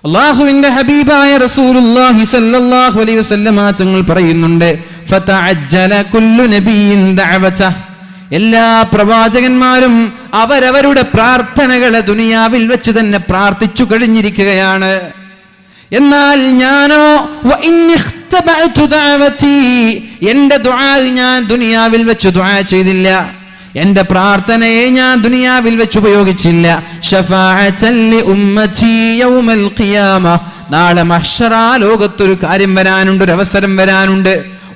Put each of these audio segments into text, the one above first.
അല്ലാഹുവിന്റെ ഹബീബായ റസൂലുള്ളാഹി സ്വല്ലല്ലാഹു അലൈഹി വസല്ലമ തങ്ങൾ പറയുന്നുണ്ട്, ഫതഅജ്ജല കുല്ലു നബിയിൻ ദഅവത. എല്ലാ പ്രവാചകന്മാരും അവരവരുടെ പ്രാർത്ഥനകളെ ദുനിയാവിൽ വെച്ച് തന്നെ പ്രാർത്ഥിച്ചു കഴിഞ്ഞിരിക്കുകയാണ്. എന്നാൽ ഞാനോ എന്റെ ദുആ ഞാൻ ദുനിയാവിൽ വെച്ച് ദുആ ചെയ്തില്ല, എന്റെ പ്രാർത്ഥനയെ ഞാൻ ദുനിയാവിൽ വെച്ച് ഉപയോഗിച്ചില്ല. ശഫാഅത്തൻ ലി ഉമ്മതി യൗമൽ ഖിയാമ. നാളെ മഹ്ശറ ലോകത്തൊരു കാര്യം വരാനുണ്ട്, ഒരു അവസരം വരാനുണ്ട്,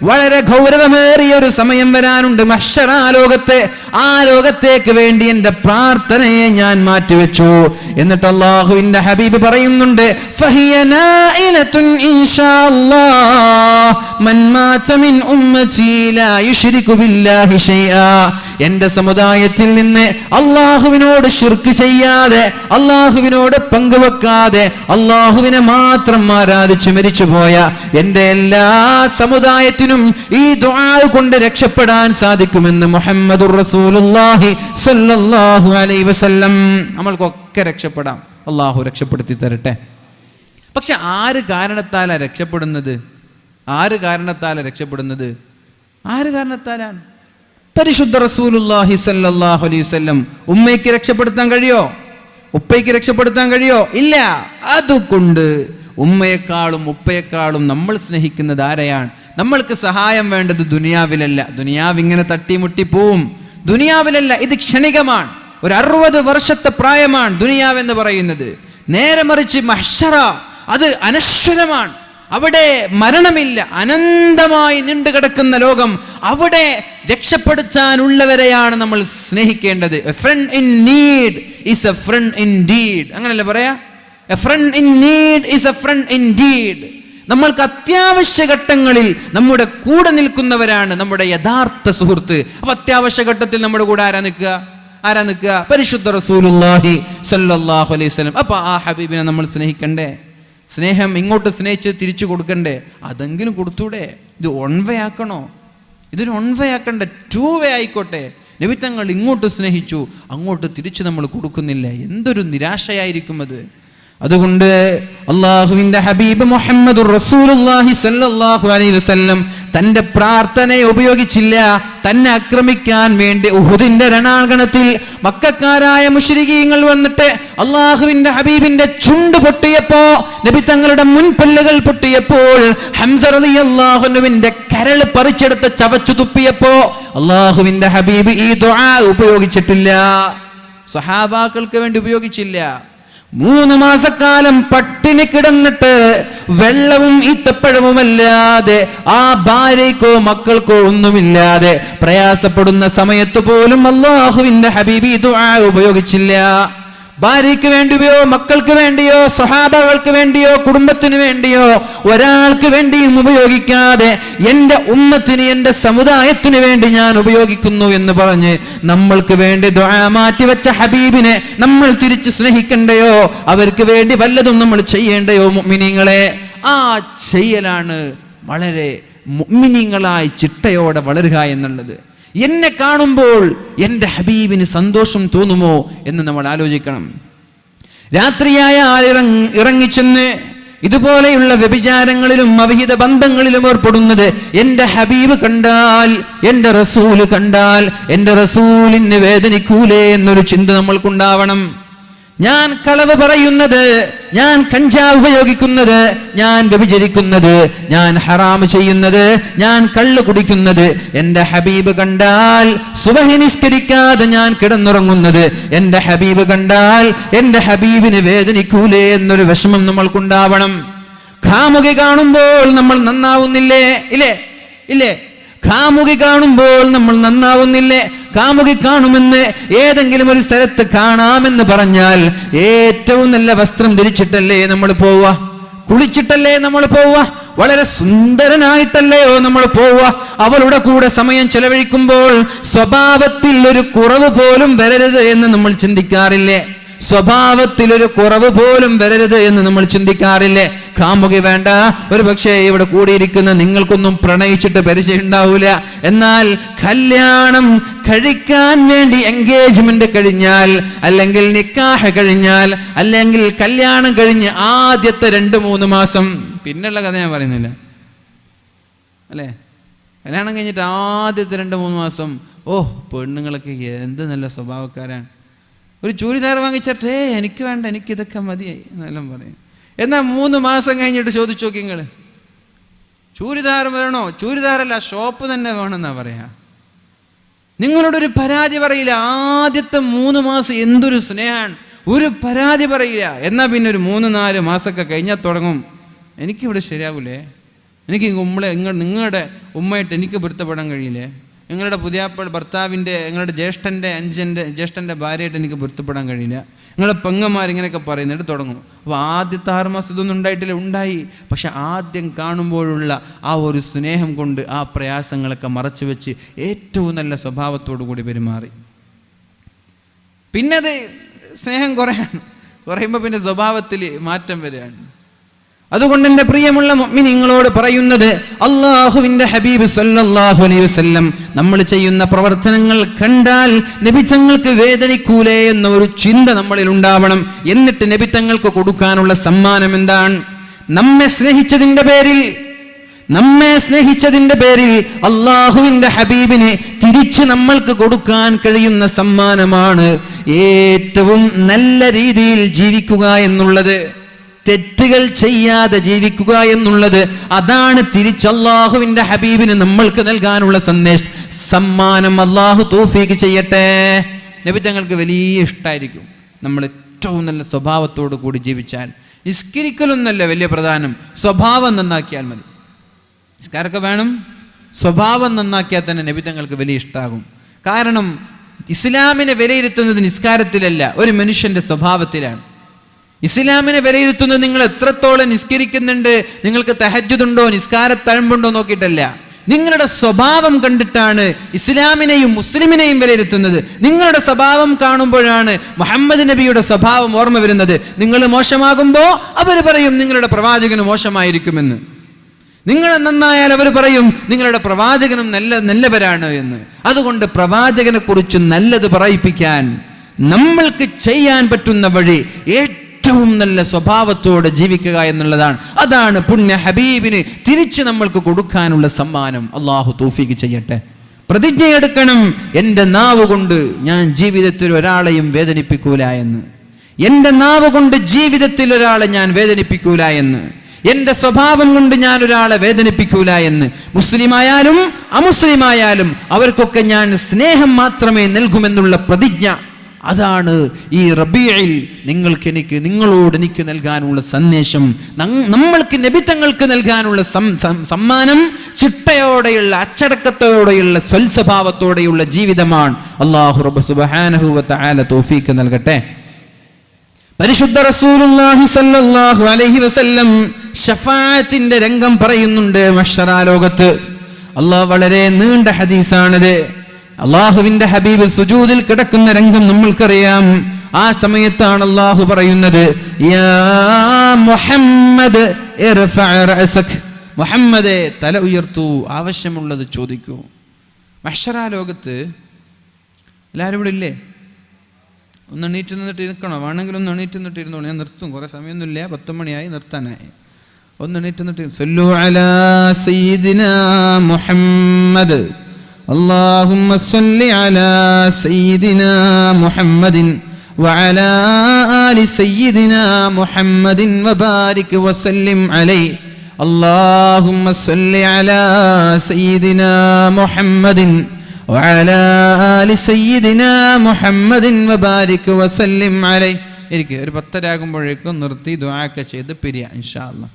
വളരെ ഗൗരവമേറിയ ഒരു സമയം വരാനുണ്ട് മഹ്ശറ ലോകത്തെ. ആ ലോകത്തേക്ക് വേണ്ടി എന്റെ പ്രാർത്ഥനയെ ഞാൻ മാറ്റിവെച്ചു. എന്നിട്ട് അല്ലാഹുവിന്റെ ഹബീബ് പറയുന്നുണ്ട്, ഫഹിയ നായിലത്തുൻ ഇൻഷാ അല്ലാഹ് മൻ മാത മിൻ ഉമ്മതി ലാ യുശ്രികു ബില്ലാഹി ശൈആ. എന്റെ സമുദായത്തിൽ നിന്ന് അല്ലാഹുവിനോട് ശിർക്ക് ചെയ്യാതെ, അല്ലാഹുവിനോട് പങ്കുവെക്കാതെ, അല്ലാഹുവിനെ മാത്രം ആരാധിച്ചു മരിച്ചുപോയ എന്റെ എല്ലാ സമുദായത്തിനും ഈ ദുആ കൊണ്ട് രക്ഷപ്പെടാൻ സാധിക്കുമെന്ന് മുഹമ്മദുർ റസൂലുള്ളാഹി സ്വല്ലല്ലാഹു അലൈഹി വസല്ലം. നമ്മൾക്കൊക്കെ രക്ഷപ്പെടാം, അല്ലാഹു രക്ഷപ്പെടുത്തി തരട്ടെ. പക്ഷെ ആര് കാരണത്താലാണ് രക്ഷപ്പെടുന്നത്? ആര് കാരണത്താലാണ്? പരിശുദ്ധ റസൂലുള്ളാഹി സ്വല്ലല്ലാഹു അലൈഹി വസല്ലം. ഉമ്മയ്ക്ക് രക്ഷപ്പെടുത്താൻ കഴിയോ? ഉപ്പയ്ക്ക് രക്ഷപ്പെടുത്താൻ കഴിയോ? ഇല്ല. അതുകൊണ്ട് ഉമ്മയെക്കാളും ഉപ്പയെക്കാളും നമ്മൾ സ്നേഹിക്കുന്നത് ആരെയാണ്? നമ്മൾക്ക് സഹായം വേണ്ടത് ദുനിയാവിലല്ല. ദുനിയാവ് ഇങ്ങനെ തട്ടിമുട്ടി പോവും. ദുനിയാവിലല്ല, ഇത് ക്ഷണികമാണ്. ഒരു 60 വർഷത്തെ പ്രായമാണ് ദുനിയാവെന്ന് പറയുന്നത്. നേരെ മറിച്ച് മഹ്ശറ അത് അനശ്വരമാണ്. അവിടെ മരണമില്ല, അനന്തമായി നീണ്ടുകിടക്കുന്ന ലോകം. അവിടെ രക്ഷപ്പെടുത്താനുള്ളവരെയാണ് നമ്മൾ സ്നേഹിക്കേണ്ടത്. A friend in need is a friend indeed. അങ്ങനല്ലേ പറയാ? A friend in need is a friend indeed. നമ്മൾക്ക് അത്യാവശ്യ ഘട്ടങ്ങളിൽ നമ്മുടെ കൂടെ നിൽക്കുന്നവരാണ് നമ്മുടെ യഥാർത്ഥ സുഹൃത്ത്. അപ്പൊ അത്യാവശ്യ ഘട്ടത്തിൽ നമ്മുടെ കൂടെ ആരാ നിൽക്കുക? പരിശുദ്ധ റസൂലുള്ളാഹി സ്വല്ലല്ലാഹു അലൈഹി വസല്ലം. അപ്പൊ ആ ഹബീബിനെ നമ്മൾ സ്നേഹിക്കണ്ടേ? സ്നേഹം ഇങ്ങോട്ട് സ്നേഹിച്ച് തിരിച്ചു കൊടുക്കണ്ടേ? അതെങ്കിലും കൊടുത്തൂടെ? ഇത് 1 വേ ആക്കണോ? ഇതൊരു 1 വേ ആക്കണ്ട, 2 വേ ആയിക്കോട്ടെ. നബി തങ്ങൾ ഇങ്ങോട്ട് സ്നേഹിച്ചു, അങ്ങോട്ട് തിരിച്ചു നമ്മൾ കൊടുക്കുന്നില്ല. എന്തൊരു നിരാശയായിരിക്കും അത്. അതുകൊണ്ട് അല്ലാഹുവിന്റെ ഹബീബ് മുഹമ്മദുർ റസൂലുള്ളാഹി സ്വല്ലല്ലാഹു അലൈഹി വസല്ലം തന്റെ പ്രാർത്ഥനയെ ഉപയോഗിച്ചില്ല. തന്നെ ആക്രമിക്കാൻ വേണ്ടി ഉഹുദിന്റെ രണാങ്കണത്തിൽ മക്കക്കാരായ മുശ്രികീങ്ങൾ വന്നിട്ട് അല്ലാഹുവിന്റെ ഹബീബിന്റെ ചുണ്ട് പൊട്ടിയപ്പോ, നബി തങ്ങളുടെ മുൻപല്ലുകൾ പൊട്ടിയപ്പോൾ, ഹംസ റളിയല്ലാഹു അൻഹുവിന്റെ കരൾ പറിച്ചെടുത്ത് ചവച്ചു തുപ്പിയപ്പോ അല്ലാഹുവിന്റെ ഹബീബ് ഈ ദുആ ഉപയോഗിച്ചിട്ടില്ല. സ്വഹാബാക്കൾക്ക് വേണ്ടി ഉപയോഗിച്ചില്ല. 3 മാസക്കാലം പട്ടിണി കിടന്നിട്ട് വെള്ളവും ഈത്തപ്പഴവുമല്ലാതെ, ആ ഭാര്യയ്ക്കോ മക്കൾക്കോ ഒന്നുമില്ലാതെ പ്രയാസപ്പെടുന്ന സമയത്ത് പോലും അല്ലാഹുവിന്റെ ഹബീബ് ദുആ ഉപയോഗിച്ചില്ല. ഭാര്യയ്ക്ക് വേണ്ടിയോ മക്കൾക്ക് വേണ്ടിയോ സ്വഹാബകൾക്ക് വേണ്ടിയോ കുടുംബത്തിന് വേണ്ടിയോ ഒരാൾക്ക് വേണ്ടിയും ഉപയോഗിക്കാതെ എന്റെ ഉമ്മത്തിന്, എന്റെ സമുദായത്തിന് വേണ്ടി ഞാൻ ഉപയോഗിക്കുന്നു എന്ന് പറഞ്ഞ് നമ്മൾക്ക് വേണ്ടി ദുആ മാറ്റിവെച്ച ഹബീബിനെ നമ്മൾ തിരിച്ച് സ്നേഹിക്കണ്ടയോ? അവർക്ക് വേണ്ടി വല്ലതും നമ്മൾ ചെയ്യേണ്ടയോ? മുഅ്മിനീങ്ങളെ, ആ ചെയ്യലാണ് വളരെ മുഅ്മിനീങ്ങളായി ചിട്ടയോടെ വളരുക എന്നുള്ളത്. എന്നെ കാണുമ്പോൾ എൻ്റെ ഹബീബിന് സന്തോഷം തോന്നുമോ എന്ന് നമ്മൾ ആലോചിക്കണം. രാത്രിയായാൽ ഇറങ്ങിച്ചെന്ന് ഇതുപോലെയുള്ള വ്യഭിചാരങ്ങളിലും അവിഹിത ബന്ധങ്ങളിലും ഏർപ്പെടുന്നത് എൻ്റെ ഹബീബ് കണ്ടാൽ, എൻ്റെ റസൂല് കണ്ടാൽ എൻ്റെ റസൂലിന് വേദനിക്കൂലേ എന്നൊരു ചിന്ത നമ്മൾക്കുണ്ടാവണം. ഞാൻ കളവ് പറയുന്നത്, ഞാൻ കഞ്ചാവ് ഉപയോഗിക്കുന്നത്, ഞാൻ വ്യഭിചരിക്കുന്നത്, ഞാൻ ഹറാം ചെയ്യുന്നത്, ഞാൻ കള്ള് കുടിക്കുന്നത് എൻ്റെ ഹബീബ് കണ്ടാൽ, സുബഹി നിസ്കരിക്കാതെ ഞാൻ കിടന്നുറങ്ങുന്നത് എൻ്റെ ഹബീബ് കണ്ടാൽ എൻ്റെ ഹബീബിന് വേദനിക്കൂലേ എന്നൊരു വിഷമം നമ്മൾക്കുണ്ടാവണം. കാമുകി കാണുമ്പോൾ നമ്മൾ നന്നാവുന്നില്ലേ? ഇല്ലേ? കാമുകി കാണുമ്പോൾ നമ്മൾ നന്നാവുന്നില്ലേ? കാമുകി കാണുമെന്ന് ഏതെങ്കിലും ഒരു സ്ഥലത്ത് കാണാമെന്ന് പറഞ്ഞാൽ ഏറ്റവും നല്ല വസ്ത്രം ധരിച്ചിട്ടല്ലേ നമ്മൾ പോവുക? കുളിച്ചിട്ടല്ലേ നമ്മൾ പോവുക? വളരെ സുന്ദരനായിട്ടല്ലയോ നമ്മൾ പോവുക? അവളുടെ കൂടെ സമയം ചെലവഴിക്കുമ്പോൾ സ്വഭാവത്തിൽ ഒരു കുറവ് പോലും വരരുത് എന്ന് നമ്മൾ ചിന്തിക്കാറില്ലേ? സ്വഭാവത്തിൽ ഒരു കുറവ് പോലും വരരുത് എന്ന് നമ്മൾ ചിന്തിക്കാറില്ലേ? കാമുകി വേണ്ട, ഒരു പക്ഷേ ഇവിടെ കൂടിയിരിക്കുന്ന നിങ്ങൾക്കൊന്നും പ്രണയിച്ചിട്ട് പരിചയം ഉണ്ടാവൂല. എന്നാൽ കല്യാണം കഴിക്കാൻ വേണ്ടി എൻഗേജ്മെന്റ് കഴിഞ്ഞാൽ, അല്ലെങ്കിൽ നിക്കാഹ് കഴിഞ്ഞാൽ, അല്ലെങ്കിൽ കല്യാണം കഴിഞ്ഞ് ആദ്യത്തെ 2-3 മാസം, പിന്നുള്ള കഥ ഞാൻ പറയുന്നില്ല അല്ലേ, കല്യാണം കഴിഞ്ഞിട്ട് ആദ്യത്തെ 2-3 മാസം പെണ്ണുങ്ങളൊക്കെ എന്ത് നല്ല സ്വഭാവക്കാരാണ്, ഒരു ചൂരിദാർ വാങ്ങിച്ചിട്ടേ എനിക്ക് വേണ്ട, എനിക്കിതൊക്കെ മതിയായി എന്നെല്ലാം പറയും. എന്നാൽ 3 മാസം കഴിഞ്ഞിട്ട് ചോദിച്ചു നോക്കി നിങ്ങൾ, ചൂരിദാർ വേണോ? ചൂരിദാറല്ല, ഷോപ്പ് തന്നെ വേണമെന്നാ പറയാ. നിങ്ങളോടൊരു പരാതി പറയില്ല. ആദ്യത്തെ 3 മാസം എന്തൊരു സ്നേഹമാണ്, ഒരു പരാതി പറയില്ല. എന്നാൽ പിന്നെ ഒരു 3-4 മാസമൊക്കെ കഴിഞ്ഞാൽ തുടങ്ങും, എനിക്കിവിടെ ശരിയാവൂലേ, എനിക്ക് നിങ്ങളുടെ ഉമ്മയായിട്ട് എനിക്ക് പൊരുത്തപ്പെടാൻ കഴിയില്ലേ, നിങ്ങളുടെ ഭർത്താവിൻ്റെ, നിങ്ങളുടെ ജ്യേഷ്ഠൻ്റെ ഭാര്യയായിട്ട് എനിക്ക് പൊരുത്തപ്പെടാൻ കഴിയില്ല, നിങ്ങളുടെ പെങ്ങന്മാർ ഇങ്ങനെയൊക്കെ പറയുന്നിട്ട് തുടങ്ങും. അപ്പോൾ ആദ്യത്തെ 6 മാസം ഇതൊന്നും ഉണ്ടായിട്ടില്ല, ഉണ്ടായി. പക്ഷെ ആദ്യം കാണുമ്പോഴുള്ള ആ ഒരു സ്നേഹം കൊണ്ട് ആ പ്രയാസങ്ങളൊക്കെ മറച്ചു വെച്ച് ഏറ്റവും നല്ല സ്വഭാവത്തോടു കൂടി പെരുമാറി. പിന്നെ അത് സ്നേഹം കുറയുമ്പോൾ പിന്നെ സ്വഭാവത്തിൽ മാറ്റം വരികയാണ്. അതുകൊണ്ട് എൻ്റെ പ്രിയമുള്ള മുഅ്മിനീങ്ങളോട് പറയുന്നത്, അല്ലാഹുവിൻ്റെ ഹബീബ് സല്ലല്ലാഹു അലൈഹി വസല്ലം നമ്മൾ ചെയ്യുന്ന പ്രവർത്തനങ്ങൾ കണ്ടാൽ നബി തങ്ങൾക്ക് വേദനിക്കൂലേ എന്ന ഒരു ചിന്ത നമ്മളിൽ ഉണ്ടാവണം. എന്നിട്ട് നബി തങ്ങൾക്ക് കൊടുക്കാനുള്ള സമ്മാനം എന്താണ്? നമ്മെ സ്നേഹിച്ചതിൻ്റെ പേരിൽ അല്ലാഹുവിൻ്റെ ഹബീബിനെ തിരിച്ച് നമ്മൾക്ക് കൊടുക്കാൻ കഴിയുന്ന സമ്മാനമാണ് ഏറ്റവും നല്ല രീതിയിൽ ജീവിക്കുക എന്നുള്ളത്. തെറ്റുകൾ ചെയ്യാതെ ജീവിക്കുക എന്നുള്ളത്, അതാണ് തിരിച്ച് അല്ലാഹുവിൻ്റെ ഹബീബിന് നമ്മൾക്ക് നൽകാനുള്ള സമ്മാനം. അല്ലാഹു തൗഫീഖ് ചെയ്യട്ടെ. നബി തങ്ങൾക്ക് വലിയ ഇഷ്ടമായിരിക്കും നമ്മൾ ഏറ്റവും നല്ല സ്വഭാവത്തോടു കൂടി ജീവിച്ചാൽ. നിസ്കരിക്കലൊന്നല്ല വലിയ പ്രധാനം, സ്വഭാവം നന്നാക്കിയാൽ മതി. നിസ്കാരമൊക്കെ വേണം, സ്വഭാവം നന്നാക്കിയാൽ തന്നെ നബി തങ്ങൾക്ക് വലിയ ഇഷ്ടമാകും. കാരണം ഇസ്ലാമിനെ വിലയിരുത്തുന്നത് നിസ്കാരത്തിലല്ല, ഒരു മനുഷ്യന്റെ സ്വഭാവത്തിലാണ്. ഇസ്ലാമിനെ വിലയിരുത്തുന്നത് നിങ്ങൾ എത്രത്തോളം നിസ്കരിക്കുന്നുണ്ട്, നിങ്ങൾക്ക് തഹജ്ജുദുണ്ടോ, നിസ്കാരത്തഴമ്പുണ്ടോ നോക്കിയിട്ടല്ല, നിങ്ങളുടെ സ്വഭാവം കണ്ടിട്ടാണ് ഇസ്ലാമിനെയും മുസ്ലിമിനെയും വിലയിരുത്തുന്നത്. നിങ്ങളുടെ സ്വഭാവം കാണുമ്പോഴാണ് മുഹമ്മദ് നബിയുടെ സ്വഭാവം ഓർമ്മ വരുന്നത്. നിങ്ങൾ മോശമാകുമ്പോൾ അവർ പറയും നിങ്ങളുടെ പ്രവാചകന് മോശമായിരിക്കുമെന്ന്. നിങ്ങൾ നന്നായാൽ അവർ പറയും നിങ്ങളുടെ പ്രവാചകനും നല്ലവരാണ് എന്ന്. അതുകൊണ്ട് പ്രവാചകനെ കുറിച്ച് നല്ലത് പറയിപ്പിക്കാൻ നമ്മൾക്ക് ചെയ്യാൻ പറ്റുന്ന വഴി ഏറ്റവും നല്ല സ്വഭാവത്തോടെ ജീവിക്കുക എന്നുള്ളതാണ്. അതാണ് പുണ്യ ഹബീബിന് തിരിച്ച് നമ്മൾക്ക് കൊടുക്കാനുള്ള സമ്മാനം. അള്ളാഹു തൗഫീഖ് ചെയ്യട്ടെ. പ്രതിജ്ഞയെടുക്കണം, എൻ്റെ നാവ് കൊണ്ട് ഞാൻ ജീവിതത്തിൽ ഒരാളെയും വേദനിപ്പിക്കൂല എന്ന്. എൻ്റെ നാവ് കൊണ്ട് ജീവിതത്തിൽ ഒരാളെ ഞാൻ വേദനിപ്പിക്കൂല എന്ന്. എൻ്റെ സ്വഭാവം കൊണ്ട് ഞാൻ ഒരാളെ വേദനിപ്പിക്കൂല എന്ന്. മുസ്ലിമായാലും അമുസ്ലിമായാലും അവർക്കൊക്കെ ഞാൻ സ്നേഹം മാത്രമേ നൽകുമെന്നുള്ള പ്രതിജ്ഞ. അതാണ് ഈ റബീഇൽ നിങ്ങളോട് എനിക്ക് നൽകാനുള്ള സന്ദേശം. നമ്മൾക്ക് നബി തങ്ങൾക്ക് നൽകാനുള്ള സമ്മാനം ചിട്ടയോടെയുള്ള, അച്ചടക്കത്തോടെയുള്ള, സ്വൽസ്വഭാവത്തോടെയുള്ള ജീവിതമാണ്. അല്ലാഹു റബ്ബ് സുബ്ഹാനഹു വ തആല തൗഫീഖ് നൽകട്ടെ. പരിശുദ്ധ റസൂലുള്ളാഹി സ്വല്ലല്ലാഹു അലൈഹി വസല്ലം ശഫാഅത്തിന്റെ രംഗം പറയുന്നുണ്ട് മഹ്ശറാ ലോകത്ത്. അല്ലാഹ് വളരെ നീണ്ട ഹദീസാണിത്. അള്ളാഹുവിന്റെ ഹബീബ് സുജൂദിൽ കിടക്കുന്ന രംഗം നമ്മൾക്കറിയാം. ആ സമയത്താണ് അള്ളാഹു പറയുന്നത്, യാ മുഹമ്മദ് ഇർഫഅ റഅസക്, മുഹമ്മദേ തല ഉയർത്തൂ, ആവശ്യമുള്ളത് ചോദിക്കൂ. മഹ്ശറാ ലോകത്ത് എല്ലാവരും ഇവിടെ ഇല്ലേ? ഒന്ന് എണീറ്റ് നിന്നിട്ട് ഇരിക്കണോ? വേണമെങ്കിൽ ഒന്ന് എണീറ്റ് നിന്നിട്ട് ഇരുന്നോളൂ. ഞാൻ നിർത്തും, കുറെ സമയമൊന്നുമില്ല, 10 മണിയായി, നിർത്താനായി. ഒന്ന് എണീറ്റ് നിന്നിട്ട് സല്ലു അലാ സയ്യിദിനാ മുഹമ്മദ്, اللهم صل على سيدنا محمد وعلى آل سيدنا محمد وبارك وسلم عليه. اللهم صل على سيدنا محمد وعلى آل سيدنا محمد وبارك وسلم عليه. ഒരു 10 ആകുമ്പോഴേക്കും നിർത്തി ദുആക്കെ ചെയ്ത് പിരിയ ഇൻഷാ അല്ലാഹ്.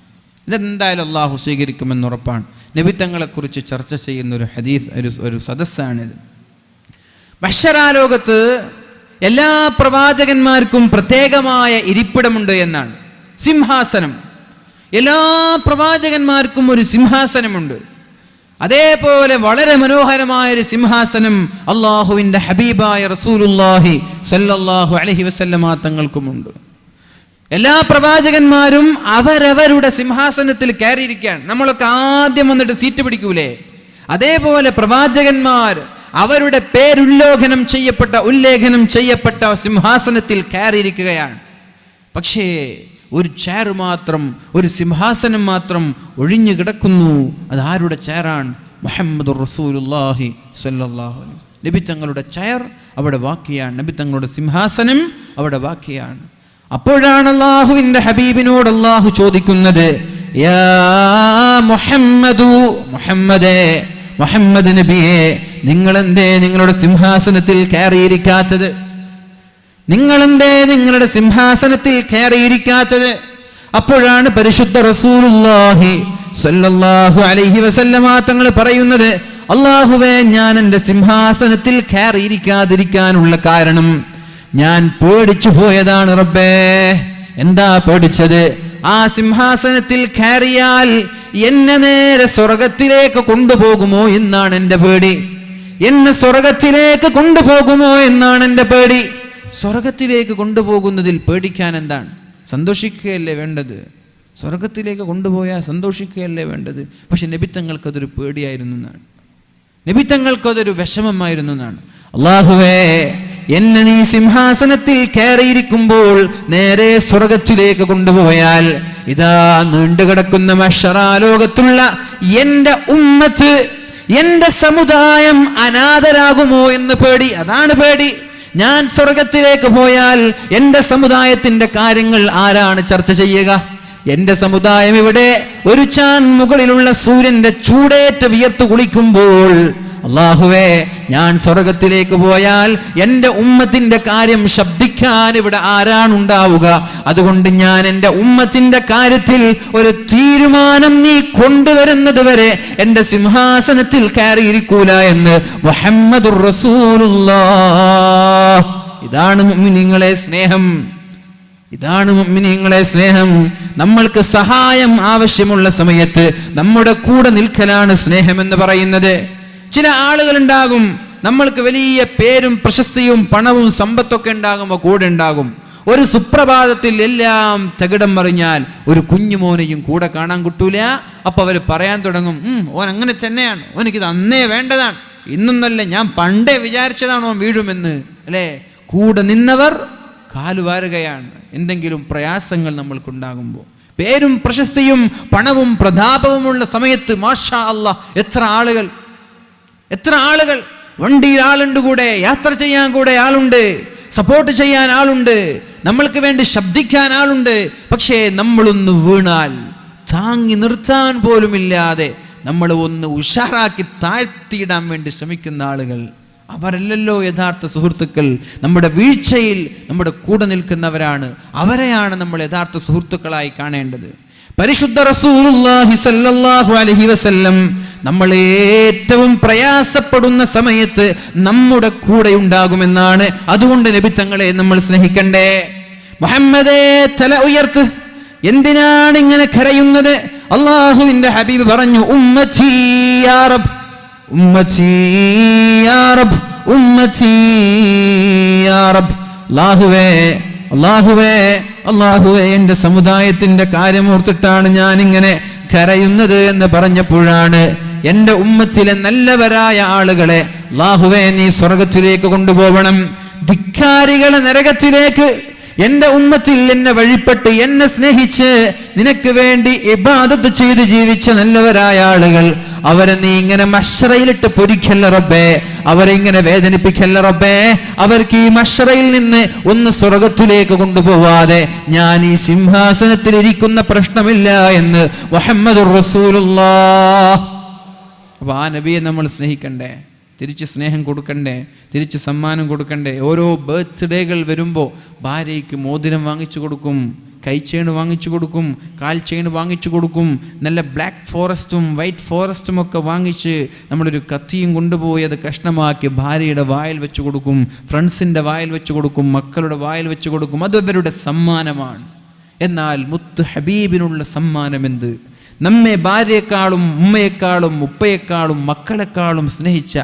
ഇതെന്തായാലും അള്ളാഹു സ്വീകരിക്കുമെന്ന് ഉറപ്പാണ്. നബി തങ്ങളെക്കുറിച്ച് ചർച്ച ചെയ്യുന്ന ഒരു ഹദീസ്, ഒരു സദസ്സാണിത്. മഹ്ശറാ ലോകത്ത് എല്ലാ പ്രവാചകന്മാർക്കും പ്രത്യേകമായ ഇരിപ്പിടമുണ്ട് എന്നാണ്, സിംഹാസനം. എല്ലാ പ്രവാചകന്മാർക്കും ഒരു സിംഹാസനമുണ്ട്. അതേപോലെ വളരെ മനോഹരമായ ഒരു സിംഹാസനം അള്ളാഹുവിൻ്റെ ഹബീബായ റസൂലുള്ളാഹി സ്വല്ലല്ലാഹു അലൈഹി വസല്ലമ തങ്ങൾക്കുമുണ്ട്. എല്ലാ പ്രവാചകന്മാരും അവരവരുടെ സിംഹാസനത്തിൽ കയറിയിരിക്കുകയാണ്. നമ്മളൊക്കെ ആദ്യം വന്നിട്ട് സീറ്റ് പിടിക്കൂലേ, അതേപോലെ പ്രവാചകന്മാർ അവരുടെ ഉല്ലേഖനം ചെയ്യപ്പെട്ട സിംഹാസനത്തിൽ കയറിയിരിക്കുകയാണ്. പക്ഷേ ഒരു ചെയർ മാത്രം, ഒരു സിംഹാസനം മാത്രം ഒഴിഞ്ഞു കിടക്കുന്നു. അത് ആരുടെ ചെയറാണ്? മുഹമ്മദുർ റസൂലുള്ളാഹി സ്വല്ലല്ലാഹു അലൈഹി വസല്ലം. നബി തങ്ങളുടെ ചെയർ അവിടെ ബാക്കിയാണ്, നബി തങ്ങളുടെ സിംഹാസനം അവിടെ ബാക്കിയാണ്. അപ്പോഴാണ് അല്ലാഹുവിന്റെ ഹബീബിനോട് അല്ലാഹു ചോദിക്കുന്നത്, യാ മുഹമ്മദു, മുഹമ്മദ് നബിയെ, നിങ്ങളെന്തേ നിങ്ങളുടെ സിംഹാസനത്തിൽ കയറിയിരിക്കാത്തത്? നിങ്ങളെന്തേ നിങ്ങളുടെ സിംഹാസനത്തിൽ കയറിയിരിക്കാത്തത്? അപ്പോഴാണ് പരിശുദ്ധ റസൂലുള്ളാഹി സ്വല്ലല്ലാഹു അലൈഹി വസല്ലമ തങ്ങൾ പറയുന്നത്, അല്ലാഹുവേ, ഞാൻ എൻ്റെ സിംഹാസനത്തിൽ കയറിയിരിക്കാതിരിക്കാനുള്ള കാരണം ഞാൻ പേടിച്ചു പോയതാണ് റബ്ബേ. എന്താ പേടിച്ചത്? ആ സിംഹാസനത്തിൽ കയറിയാൽ എന്നെ നേരെ സ്വർഗത്തിലേക്ക് കൊണ്ടുപോകുമോ എന്നാണ് എൻ്റെ പേടി. എന്നെ സ്വർഗത്തിലേക്ക് കൊണ്ടുപോകുമോ എന്നാണ് എൻ്റെ പേടി. സ്വർഗത്തിലേക്ക് കൊണ്ടുപോകുന്നതിൽ പേടിക്കാൻ എന്താണ്? സന്തോഷിക്കുകയല്ലേ വേണ്ടത്? സ്വർഗത്തിലേക്ക് കൊണ്ടുപോയാൽ സന്തോഷിക്കുകയല്ലേ വേണ്ടത്? പക്ഷെ നബിത്തങ്ങൾക്കതൊരു പേടിയായിരുന്നു എന്നാണ്, നബിത്തങ്ങൾക്കതൊരു വിഷമമായിരുന്നു എന്നാണ്. അല്ലാഹുവേ, എന്നെ നീ സിംഹാസനത്തിൽ കയറിയിരിക്കുമ്പോൾ നേരെ സ്വർഗത്തിലേക്ക് കൊണ്ടുപോയാൽ ഇതാ നീണ്ടുകിടക്കുന്ന മഹ്ശറാലോകത്തുള്ള എൻ്റെ ഉമ്മത്ത്, എൻ്റെ സമുദായം അനാഥരാകുമോ എന്ന് പേടി. അതാണ് പേടി. ഞാൻ സ്വർഗത്തിലേക്ക് പോയാൽ എൻ്റെ സമുദായത്തിൻ്റെ കാര്യങ്ങൾ ആരാണ് ചർച്ച ചെയ്യുക? എൻ്റെ സമുദായം ഇവിടെ ഒരു ചാൻ മുകളിലുള്ള സൂര്യന്റെ ചൂടേറ്റ് വിയർത്ത് കുളിക്കുമ്പോൾ, അല്ലാഹുവേ, ഞാൻ സ്വർഗത്തിലേക്ക് പോയാൽ എൻ്റെ ഉമ്മത്തിന്റെ കാര്യം ശബ്ദിക്കാൻ ഇവിടെ ആരാണുണ്ടാവുക? അതുകൊണ്ട് ഞാൻ എൻ്റെ ഉമ്മത്തിന്റെ കാര്യത്തിൽ ഒരു തീരുമാനം നീ കൊണ്ടുവരുന്നത് വരെ എൻ്റെ സിംഹാസനത്തിൽ കയറിയിരിക്കൂല എന്ന് മുഹമ്മദുർ റസൂലുള്ളാഹ്. ഇതാണ് മുഅ്മിനീങ്ങളെ സ്നേഹം, ഇതാണ് മുഅ്മിനീങ്ങളെ സ്നേഹം. നമ്മൾക്ക് സഹായം ആവശ്യമുള്ള സമയത്ത് നമ്മുടെ കൂടെ നിൽക്കലാണ് സ്നേഹം എന്ന് പറയുന്നത്. ചില ആളുകൾ ഉണ്ടാകും, നമ്മൾക്ക് വലിയ പേരും പ്രശസ്തിയും പണവും സമ്പത്തൊക്കെ ഉണ്ടാകുമ്പോൾ കൂടെ ഉണ്ടാകും. ഒരു സുപ്രഭാതത്തിൽ എല്ലാം തകിടം മറിഞ്ഞാൽ ഒരു കുഞ്ഞുമോനെയും കൂടെ കാണാൻ കിട്ടൂല. അപ്പൊ അവർ പറയാൻ തുടങ്ങും, ഓൻ അങ്ങനെ തന്നെയാണ്, ഓനിക്കിത് അന്നേ വേണ്ടതാണ്, ഇന്നൊന്നല്ല, ഞാൻ പണ്ടേ വിചാരിച്ചതാണ് ഓൻ വീഴുമെന്ന്. അല്ലേ? കൂടെ നിന്നവർ കാലുവാരുകയാണ് എന്തെങ്കിലും പ്രയാസങ്ങൾ നമ്മൾക്കുണ്ടാകുമ്പോൾ. പേരും പ്രശസ്തിയും പണവും പ്രതാപവുമുള്ള സമയത്ത് മാഷാ അല്ലാഹ് എത്ര ആളുകൾ വണ്ടിയിൽ ആളുണ്ട്, കൂടെ യാത്ര ചെയ്യാൻ കൂടെ ആളുണ്ട്, സപ്പോർട്ട് ചെയ്യാൻ ആളുണ്ട്, നമ്മൾക്ക് വേണ്ടി ശബ്ദിക്കാൻ ആളുണ്ട്. പക്ഷേ നമ്മളൊന്ന് വീണാൽ താങ്ങി നിർത്താൻ പോലുമില്ലാതെ നമ്മൾ ഒന്ന് ഉഷാറാക്കി താഴ്ത്തിയിടാൻ വേണ്ടി ശ്രമിക്കുന്ന ആളുകൾ, അവരല്ലല്ലോ യഥാർത്ഥ സുഹൃത്തുക്കൾ. നമ്മുടെ വീഴ്ചയിൽ നമ്മുടെ കൂടെ നിൽക്കുന്നവരാണ്, അവരെയാണ് നമ്മൾ യഥാർത്ഥ സുഹൃത്തുക്കളായി കാണേണ്ടത്. പരിശുദ്ധ റസൂലുള്ളാഹി സ്വല്ലല്ലാഹു അലൈഹി വസല്ലം നമ്മൾ ഏറ്റവും പ്രയാസപ്പെടുന്ന സമയത്ത് നമ്മുടെ കൂടെ ഉണ്ടാകുമെന്നാണ്. അതുകൊണ്ട് നബി തങ്ങളെ നമ്മൾ സ്നേഹിക്കണ്ടേ? മുഹമ്മദേ, തല ഉയർത്ത്. എന്തിനാണ് ഇങ്ങനെ കരയുന്നത്? അല്ലാഹുവിന്റെ ഹബീബ് പറഞ്ഞു, ഉമ്മത്തി യാ റബ്ബ്, ഉമ്മത്തി യാ റബ്ബ്, ഉമ്മത്തി യാ റബ്ബ്. അല്ലാഹുവേ, അല്ലാഹുവേ, അല്ലാഹുവേ, എൻ്റെ സമുദായത്തിന്റെ കാര്യമോർത്തിട്ടാണ് ഞാൻ ഇങ്ങനെ കരയുന്നത് എന്ന് പറഞ്ഞപ്പോഴാണ് എൻ്റെ ഉമ്മത്തിലെ നല്ലവരായ ആളുകളെ അല്ലാഹുവേ നീ സ്വർഗത്തിലേക്ക് കൊണ്ടുപോകണം, ധിക്കാരികളെ നരകത്തിലേക്ക്. എൻ്റെ ഉമ്മത്തിൽ എന്നെ വഴിപ്പെട്ട് എന്നെ സ്നേഹിച്ച് നിനക്ക് വേണ്ടി ഇബാദത്ത് ചെയ്ത് ജീവിച്ച നല്ലവരായ ആളുകൾ, അവരെ നീ ഇങ്ങനെ മഹ്ശറയിലിട്ട് പൊരിക്കല്ല റബ്ബേ, അവരെ ഇങ്ങനെ വേദനിപ്പിക്കല്ല റബ്ബേ. അവർക്ക് ഈ മഹ്ശറയിൽ നിന്ന് ഒന്ന് സ്വർഗത്തിലേക്ക് കൊണ്ടുപോവാതെ ഞാൻ ഈ സിംഹാസനത്തിൽ ഇരിക്കുന്ന പ്രശ്നമില്ല എന്ന് മുഹമ്മദുർ റസൂലുള്ളാഹ്. അപ്പൊ ആ നബിയെ നമ്മൾ സ്നേഹിക്കണ്ടേ? തിരിച്ച് സ്നേഹം കൊടുക്കണ്ടേ? തിരിച്ച് സമ്മാനം കൊടുക്കണ്ടേ? ഓരോ ബർത്ത്ഡേകൾ വരുമ്പോൾ ഭാര്യയ്ക്ക് മോതിരം വാങ്ങിച്ചു കൊടുക്കും, കൈ ചെയിൻ വാങ്ങിച്ചു കൊടുക്കും, കാൽ ചെയിൻ വാങ്ങിച്ചു കൊടുക്കും, നല്ല ബ്ലാക്ക് ഫോറസ്റ്റും വൈറ്റ് ഫോറസ്റ്റും ഒക്കെ വാങ്ങിച്ച് നമ്മളൊരു കത്തിയും കൊണ്ടുപോയി അത് കഷ്ണമാക്കി ഭാര്യയുടെ വായിൽ വെച്ച് കൊടുക്കും, ഫ്രണ്ട്സിൻ്റെ വായിൽ വെച്ച് കൊടുക്കും, മക്കളുടെ വായിൽ വെച്ച് കൊടുക്കും. അത് അവരുടെ സമ്മാനമാണ്. എന്നാൽ മുത്ത് ഹബീബിനുള്ള സമ്മാനം എന്ത്? നമ്മെ ഭാര്യയെക്കാളും ഉമ്മയെക്കാളും ഉപ്പയെക്കാളും മക്കളെക്കാളും സ്നേഹിച്ച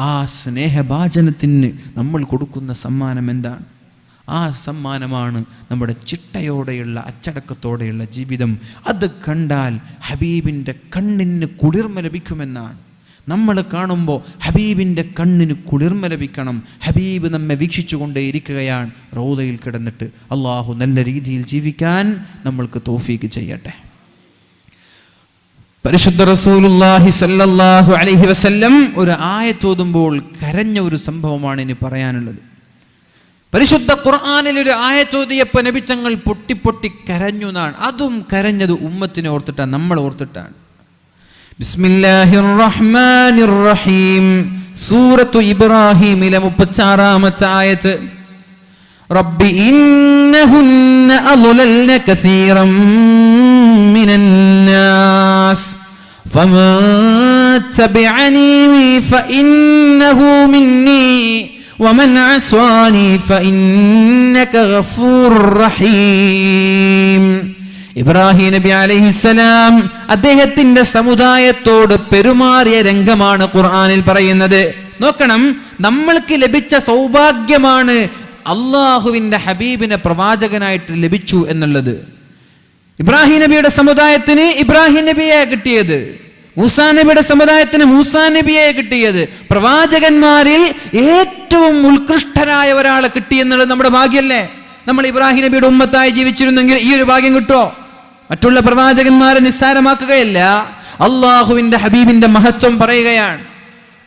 ആ സ്നേഹഭാജനത്തിന് നമ്മൾ കൊടുക്കുന്ന സമ്മാനം എന്താണ്? ആ സമ്മാനമാണ് നമ്മുടെ ചിട്ടയോടെയുള്ള അച്ചടക്കത്തോടെയുള്ള ജീവിതം. അത് കണ്ടാൽ ഹബീബിൻ്റെ കണ്ണിന് കുളിർമ ലഭിക്കുമെന്നാണ്. നമ്മൾ കാണുമ്പോൾ ഹബീബിൻ്റെ കണ്ണിന് കുളിർമ ലഭിക്കണം. ഹബീബ് നമ്മെ വീക്ഷിച്ചുകൊണ്ടേയിരിക്കുകയാണ് റൗദയിൽ കിടന്നിട്ട്. അള്ളാഹു നല്ല രീതിയിൽ ജീവിക്കാൻ നമ്മൾക്ക് തൗഫീക്ക് ചെയ്യട്ടെ. പരിശുദ്ധ റസൂലുള്ളാഹി സ്വല്ലല്ലാഹു അലൈഹി വസല്ലം ഒരു ആയത്ത് ഓതുമ്പോൾ കരഞ്ഞ ഒരു സംഭവമാണ് ഇനി പറയാനുള്ളത്. പരിശുദ്ധ ഖുർആനിൽ ഒരു ആയത്ത് ഓതിയപ്പോൾ നബി തങ്ങൾ പൊട്ടി പൊട്ടി കരഞ്ഞു എന്നാണ്. അതും കരഞ്ഞത് ഉമ്മത്തിനെ ഓർത്തിട്ടാണ്, നമ്മൾ ഓർത്തിട്ടാണ്. ബിസ്മില്ലാഹിർ റഹ്മാനിർ റഹീം, സൂറത്തു ഇബ്രാഹീമിലെ 36-ാമത്തെ ആയത്ത്. റബ്ബി ഇന്നഹുന്ന അളലൽന കസീറൻ മിനന്നാസ് ഫമൻ തബിഅനി ഫഇന്നഹു മിന്നി വമൻ അസ്വാനി ഫഇന്നക ഗഫൂറുർ റഹീം. ഇബ്രാഹിം നബി അലൈഹിസ്സലാം അദ്ദേഹത്തിന്റെ സമുദായത്തോട് പെരുമാറിയ രംഗമാണ് ഖുർആനിൽ പറയുന്നത്. നോക്കണം, നമ്മൾക്ക് ലഭിച്ച സൗഭാഗ്യമാണ് അള്ളാഹുവിൻ്റെ ഹബീബിനെ പ്രവാചകനായിട്ട് ലഭിച്ചു എന്നുള്ളത്. ഇബ്രാഹിം നബിയുടെ സമുദായത്തിന് ഇബ്രാഹിം നബിയെ കിട്ടിയത്, മൂസാ നബിയുടെ സമുദായത്തിന് മൂസാ നബിയെ കിട്ടിയത്, പ്രവാചകന്മാരിൽ ഏറ്റവും ഉത്കൃഷ്ടരായ ഒരാളെ കിട്ടിയെന്നുള്ളത് നമ്മുടെ ഭാഗ്യമല്ലേ? നമ്മൾ ഇബ്രാഹിം നബിയുടെ ഉമ്മത്തായി ജീവിച്ചിരുന്നെങ്കിൽ ഈ ഒരു ഭാഗ്യം കിട്ടോ? മറ്റുള്ള പ്രവാചകന്മാരെ നിസ്സാരമാക്കുകയല്ല, അള്ളാഹുവിന്റെ ഹബീബിന്റെ മഹത്വം പറയുകയാണ്.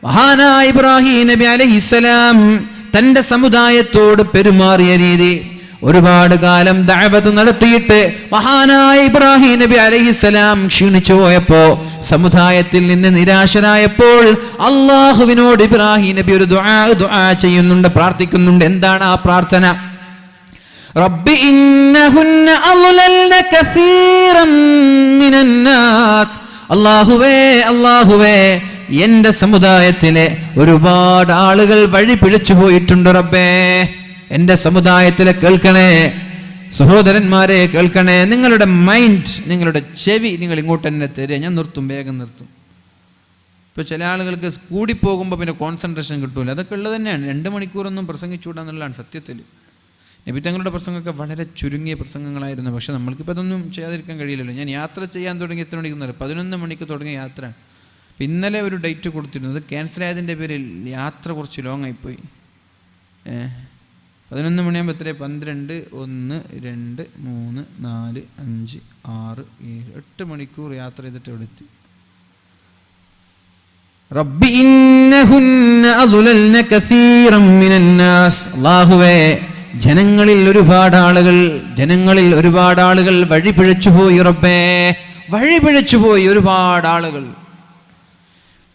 മഹാനായ ഇബ്രാഹിം നബി അലൈഹിസ്സലാം തന്റെ സമുദായത്തോട് പെരുമാറിയ രീതി, ഒരുപാട് കാലം ദഅവത്ത് നടത്തിയിട്ട് മഹാനായ ഇബ്രാഹിം നബി അലൈഹിസ്സലാം ക്ഷീണിച്ചു പോയപ്പോ, സമുദായത്തിൽ നിന്ന് നിരാശരായപ്പോൾ അള്ളാഹുവിനോട് ഇബ്രാഹിം നബി ഒരു ദുആ ചെയ്യുന്നുണ്ട്, പ്രാർത്ഥിക്കുന്നുണ്ട്. എന്താണ് ആ പ്രാർത്ഥന? റബ്ബി ഇന്നഹുന്ന അളലൽന കസീറൻ മിനന്നാസ്. അല്ലാഹുവേ എന്റെ സമുദായത്തിലെ ഒരുപാട് ആളുകൾ വഴി പിഴച്ചു പോയിട്ടുണ്ട് റബ്ബേ. എൻ്റെ സമുദായത്തിലെ കേൾക്കണേ, സഹോദരന്മാരെ കേൾക്കണേ. നിങ്ങളുടെ മൈൻഡ്, നിങ്ങളുടെ ചെവി നിങ്ങൾ ഇങ്ങോട്ട് തന്നെ തരിക. ഞാൻ നിർത്തും, വേഗം നിർത്തും. ഇപ്പോൾ ചില ആളുകൾക്ക് കൂടിപ്പോകുമ്പോൾ പിന്നെ കോൺസെൻട്രേഷൻ കിട്ടൂല. അതൊക്കെ ഉള്ളത് തന്നെയാണ്. 2 മണിക്കൂറൊന്നും പ്രസംഗിച്ചുകൂടാന്നുള്ളതാണ് സത്യത്തിൽ. നബി തങ്ങളുടെ പ്രസംഗമൊക്കെ വളരെ ചുരുങ്ങിയ പ്രസംഗങ്ങളായിരുന്നു. പക്ഷെ നമ്മൾക്കിപ്പോൾ അതൊന്നും ചെയ്യാതിരിക്കാൻ കഴിയില്ലല്ലോ. ഞാൻ യാത്ര ചെയ്യാൻ തുടങ്ങി എത്ര മണിക്ക് 11 മണിക്ക് തുടങ്ങിയ യാത്ര. ഇന്നലെ ഒരു ഡേറ്റ് കൊടുത്തിരുന്നത് ക്യാൻസൽ ആയതിൻ്റെ പേരിൽ യാത്ര കുറച്ച് ലോങ് ആയിപ്പോയി. 11 മണിയാകുമ്പോൾ എത്രയാണ്? 12, 1, 2, 3, 4, 5, 6, 7, 8 മണിക്കൂർ യാത്ര ചെയ്തിട്ട് ഇവിടെ എത്തി. റബ്ബി ഇന്നഹുന്ന അളലൽന കസീറൻ മിനന്നാസ്. അല്ലാഹുവേ, ജനങ്ങളിൽ ഒരുപാട് ആളുകൾ വഴി പിഴച്ചുപോയി റബ്ബേ, വഴി പിഴച്ചുപോയി ഒരുപാട് ആളുകൾ.